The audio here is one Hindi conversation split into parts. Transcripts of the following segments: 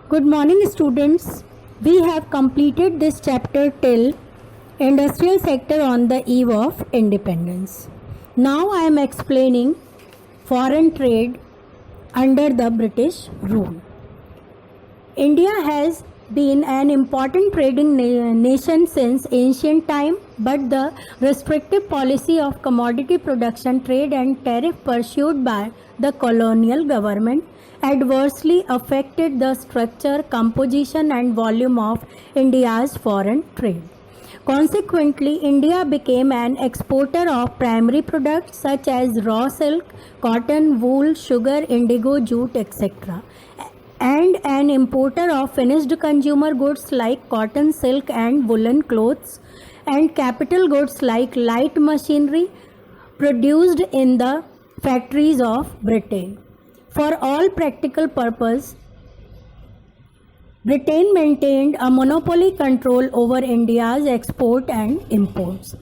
Good morning, students. We have completed this chapter till industrial sector on the eve of independence. Now I am explaining foreign trade under the British rule. India has been an important trading nation since ancient time, but the restrictive policy of commodity production, trade and tariff pursued by the colonial government adversely affected the structure, composition and volume of India's foreign trade. Consequently, India became an exporter of primary products such as raw silk, cotton, wool, sugar, indigo, jute, etc., and an importer of finished consumer goods like cotton, silk and woolen clothes, and capital goods like light machinery produced in the factories of Britain. For all practical purpose, Britain maintained a monopoly control over India's export and imports.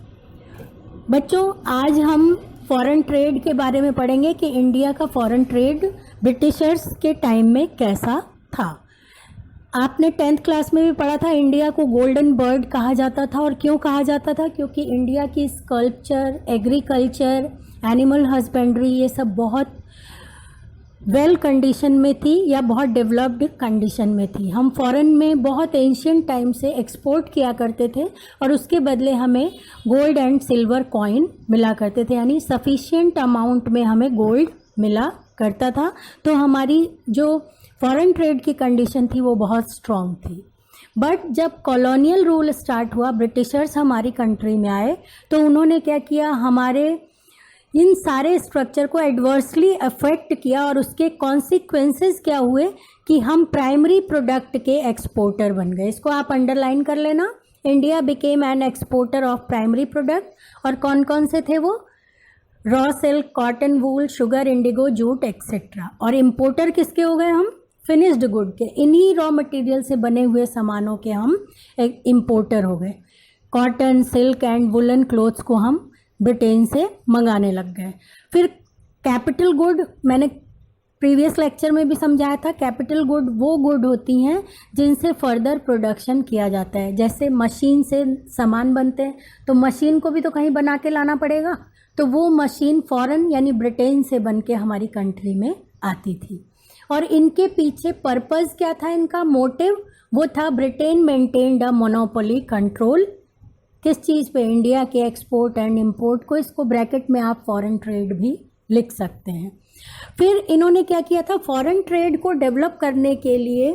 बच्चों, आज हम फॉरेन ट्रेड के बारे में पढ़ेंगे कि इंडिया का फॉरेन ट्रेड ब्रिटिशर्स के टाइम में कैसा था। आपने 10th क्लास में भी पढ़ा था, इंडिया को गोल्डन बर्ड कहा जाता था। और क्यों कहा जाता था? क्योंकि इंडिया की स्कल्पचर, एग्रीकल्चर, एनिमल हस्बेंड्री ये सब बहुत वेल कंडीशन में थी या बहुत डेवलप्ड कंडीशन में थी। हम फॉरेन में बहुत एंशियंट टाइम से एक्सपोर्ट किया करते थे और उसके बदले हमें गोल्ड एंड सिल्वर कॉइन मिला करते थे, यानी सफिशिएंट अमाउंट में हमें गोल्ड मिला करता था। तो हमारी जो फॉरेन ट्रेड की कंडीशन थी वो बहुत स्ट्रॉन्ग थी। बट जब कॉलोनियल रूल स्टार्ट हुआ, ब्रिटिशर्स हमारी कंट्री में आए, तो उन्होंने क्या किया, हमारे इन सारे स्ट्रक्चर को एडवर्सली अफेक्ट किया और उसके कॉन्सिक्वेंसेस क्या हुए कि हम प्राइमरी प्रोडक्ट के एक्सपोर्टर बन गए। इसको आप अंडरलाइन कर लेना। India became an exporter of primary product. और कौन कौन से थे वो? रॉ सिल्क, कॉटन, वूल, शुगर, इंडिगो, जूट एक्सेट्रा। और इम्पोर्टर किसके हो गए हम? फिनिश्ड गुड के। इन्हीं रॉ मटेरियल से बने हुए सामानों के हम एक इम्पोर्टर हो गए। Cotton, silk and woollen clothes को हम ब्रिटेन से मंगाने लग गए। फिर कैपिटल गुड, मैंने प्रीवियस लेक्चर में भी समझाया था, कैपिटल गुड वो गुड होती हैं जिनसे फर्दर प्रोडक्शन किया जाता है। जैसे मशीन से सामान बनते हैं तो मशीन को भी तो कहीं बना के लाना पड़ेगा, तो वो मशीन फॉरेन यानी ब्रिटेन से बन के हमारी कंट्री में आती थी। और इनके पीछे पर्पस क्या था, इनका मोटिव वो था, Britain maintained a monopoly control. किस चीज़ पे? इंडिया के एक्सपोर्ट एंड इंपोर्ट को। इसको ब्रैकेट में आप फॉरेन ट्रेड भी लिख सकते हैं। फिर इन्होंने क्या किया था, फॉरेन ट्रेड को डेवलप करने के लिए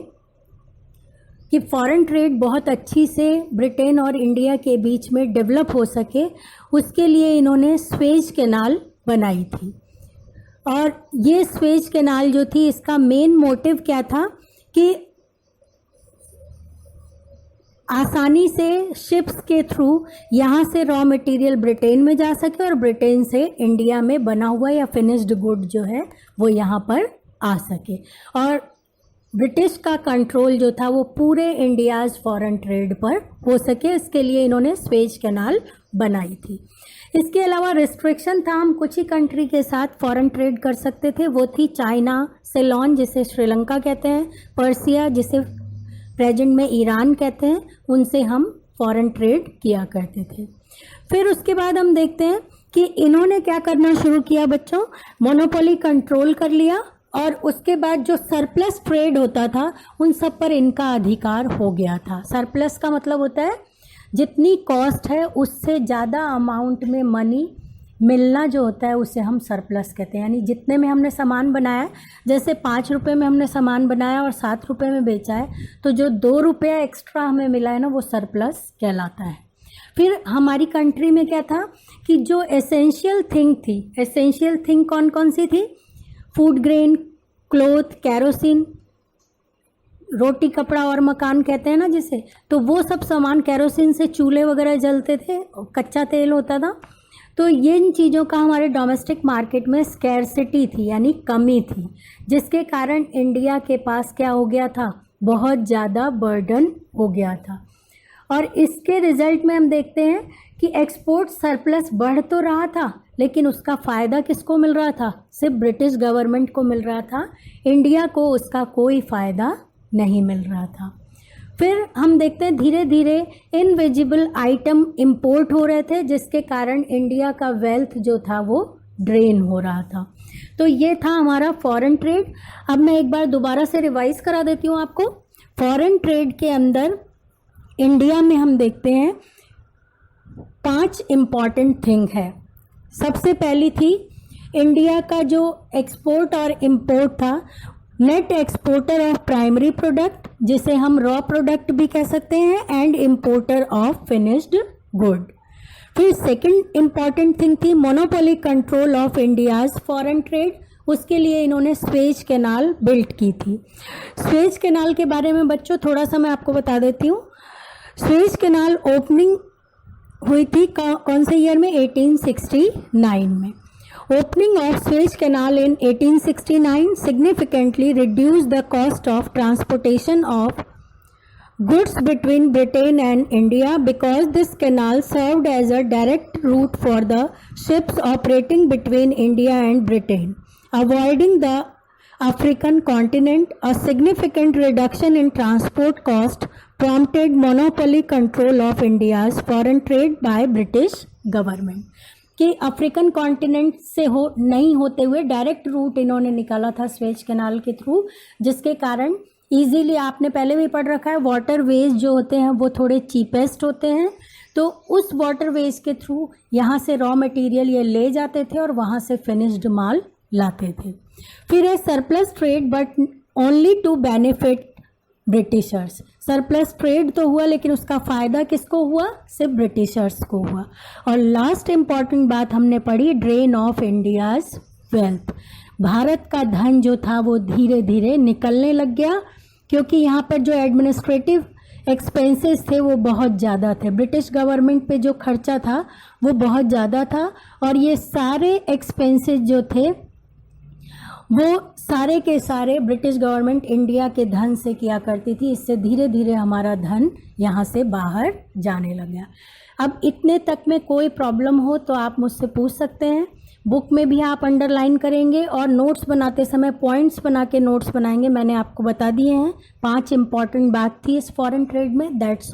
कि फॉरेन ट्रेड बहुत अच्छी से ब्रिटेन और इंडिया के बीच में डेवलप हो सके, उसके लिए इन्होंने स्वेज कैनाल बनाई थी। और ये स्वेज कैनाल जो थी, इसका मेन मोटिव क्या था कि आसानी से शिप्स के थ्रू यहाँ से रॉ मटेरियल ब्रिटेन में जा सके और ब्रिटेन से इंडिया में बना हुआ या फिनिश्ड गुड जो है वो यहाँ पर आ सके। और ब्रिटिश का कंट्रोल जो था वो पूरे इंडियाज़ फॉरेन ट्रेड पर हो सके, इसके लिए इन्होंने स्वेज कैनाल बनाई थी। इसके अलावा रिस्ट्रिक्शन था, हम कुछ ही कंट्री के साथ फॉरेन ट्रेड कर सकते थे। वो थी चाइना, सेलोन जिसे श्रीलंका कहते हैं, पर्सिया जिसे प्रेजेंट में ईरान कहते हैं, उनसे हम फॉरेन ट्रेड किया करते थे। फिर उसके बाद हम देखते हैं कि इन्होंने क्या करना शुरू किया बच्चों, मोनोपोली कंट्रोल कर लिया और उसके बाद जो सरप्लस ट्रेड होता था उन सब पर इनका अधिकार हो गया था। सरप्लस का मतलब होता है जितनी कॉस्ट है उससे ज़्यादा अमाउंट में मनी मिलना जो होता है उसे हम सरप्लस कहते हैं। यानी जितने में हमने सामान बनाया, जैसे 5 रुपये में हमने सामान बनाया और 7 रुपये में बेचा है, तो जो 2 रुपया एक्स्ट्रा हमें मिला है ना, वो सरप्लस कहलाता है। फिर हमारी कंट्री में क्या था कि जो एसेंशियल थिंग थी, एसेंशियल थिंग कौन कौन सी थी? फूड ग्रेन, क्लोथ, कैरोसिन, रोटी कपड़ा और मकान कहते हैं ना जिसे, तो वो सब सामान, कैरोसिन से चूल्हे वगैरह जलते थे, कच्चा तेल होता था। तो ये इन चीज़ों का हमारे डोमेस्टिक मार्केट में स्कैरसिटी थी, यानी कमी थी, जिसके कारण इंडिया के पास क्या हो गया था, बहुत ज़्यादा बर्डन हो गया था। और इसके रिजल्ट में हम देखते हैं कि एक्सपोर्ट सरप्लस बढ़ तो रहा था, लेकिन उसका फ़ायदा किसको मिल रहा था? सिर्फ ब्रिटिश गवर्नमेंट को मिल रहा था। इंडिया को उसका कोई फ़ायदा नहीं मिल रहा था। फिर हम देखते हैं धीरे धीरे इनविजिबल आइटम इंपोर्ट हो रहे थे, जिसके कारण इंडिया का वेल्थ जो था वो ड्रेन हो रहा था। तो ये था हमारा फॉरेन ट्रेड। अब मैं एक बार दोबारा से रिवाइज करा देती हूँ आपको। फॉरेन ट्रेड के अंदर इंडिया में हम देखते हैं 5 इम्पॉर्टेंट थिंग है। सबसे पहली थी इंडिया का जो एक्सपोर्ट और इम्पोर्ट था, net exporter of primary product, जिसे हम रॉ प्रोडक्ट भी कह सकते हैं, and importer of finished good. फिर सेकंड इम्पॉर्टेंट थिंग थी monopoly control of India's foreign trade. उसके लिए इन्होंने स्वेज कैनाल बिल्ट की थी। स्वेज कैनाल के बारे में बच्चों थोड़ा सा मैं आपको बता देती हूँ। स्वेज कैनाल ओपनिंग हुई थी कौन से ईयर में? 1869 में। Opening of Suez Canal in 1869 significantly reduced the cost of transportation of goods between Britain and India, because this canal served as a direct route for the ships operating between India and Britain, avoiding the African continent. A significant reduction in transport cost prompted monopoly control of India's foreign trade by British government. कि अफ्रीकन कॉन्टिनेंट से नहीं होते हुए डायरेक्ट रूट इन्होंने निकाला था स्वेज कैनाल के थ्रू, जिसके कारण इजीली, आपने पहले भी पढ़ रखा है, वाटर वेज जो होते हैं वो थोड़े चीपेस्ट होते हैं, तो उस वाटर वेज के थ्रू यहाँ से रॉ मटेरियल ये ले जाते थे और वहाँ से फिनिश्ड माल लाते थे। फिर है surplus trade but only to benefit Britishers. Surplus trade तो हुआ लेकिन उसका फ़ायदा किसको हुआ? सिर्फ ब्रिटिशर्स को हुआ। और लास्ट इम्पॉर्टेंट बात हमने पढ़ी, drain of India's wealth. Bharat का धन जो था वो धीरे धीरे निकलने लग गया, क्योंकि यहाँ पर जो एडमिनिस्ट्रेटिव एक्सपेंसेस थे वो बहुत ज़्यादा थे। ब्रिटिश गवर्नमेंट पे जो खर्चा था वो बहुत ज़्यादा था, और ये सारे एक्सपेंसेस जो थे वो सारे के सारे ब्रिटिश गवर्नमेंट इंडिया के धन से किया करती थी। इससे धीरे धीरे हमारा धन यहाँ से बाहर जाने लगा। अब इतने तक में कोई प्रॉब्लम हो तो आप मुझसे पूछ सकते हैं। बुक में भी आप अंडरलाइन करेंगे और नोट्स बनाते समय पॉइंट्स बना के नोट्स बनाएंगे। मैंने आपको बता दिए हैं 5 इंपॉर्टेंट बात थी इस फॉरेन ट्रेड में। दैट्स